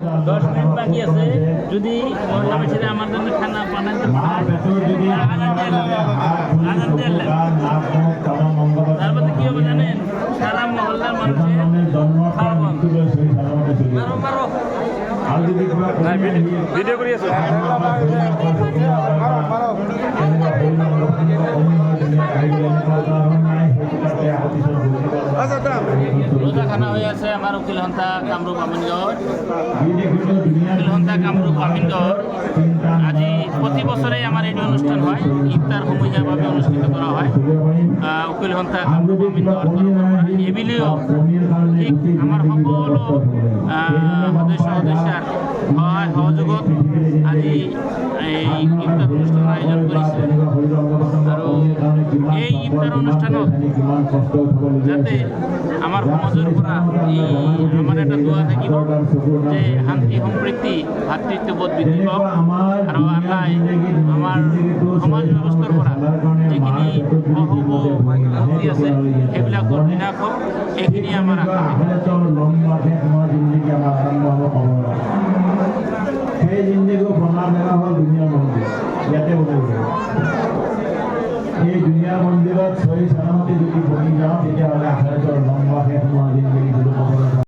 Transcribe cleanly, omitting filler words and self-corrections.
10 minute বাকি আছে যদি মহিলা বেশিরা আমার জন্য খানা বানাতে তারপরে কি হবে জানেন সারা মহল্লার মানুষের খাওয়া ভিডিও করি আছে রোজা খানা হয়ে আছে আমার উকিল হন্তা কামরূপ আমিনগড় উকিল হন্তা কামরূপ আমিনগড় আজি প্রতি বছরেই আমার এটি অনুষ্ঠান হয় ইফতার সমূহিকভাবে অনুষ্ঠিত করা হয় উকিল হন্তা কামরূপ আমিনগড় এবিলিও ঠিক আমার সকল সদস্যার সহায় সহযোগত আজি এই ইফতার অনুষ্ঠান আয়োজন কৰিছে আৰু এই ইফতাৰ অনুষ্ঠানত যাতে আমাৰ সমাজেৰ পৰা এই আমাৰ একটা দোয়া থাকিব যে শান্তি সম্প্ৰীতি ভাতৃত্ববোধ বৃদ্ধি পাওক আৰু আল্লাহ আমাৰ সমাজ ব্যৱস্থাৰ পৰা যিখিনি অশুভ শক্তি আছে সেইবিলাকৰ বিনাশ হওক এইখিনি আমাৰ আশা সেই জিন্দেগী বনা মেলা হ'ল দুনিয়া মন্দিৰ ইয়াতে বনাইছে এই দুনিয়া মন্দিৰত চহি চালামতি যদি বনি যাওঁ তেতিয়াহ'লে আখেৰাতৰ লম্বা শেষ নোহোৱা জিন্দেগী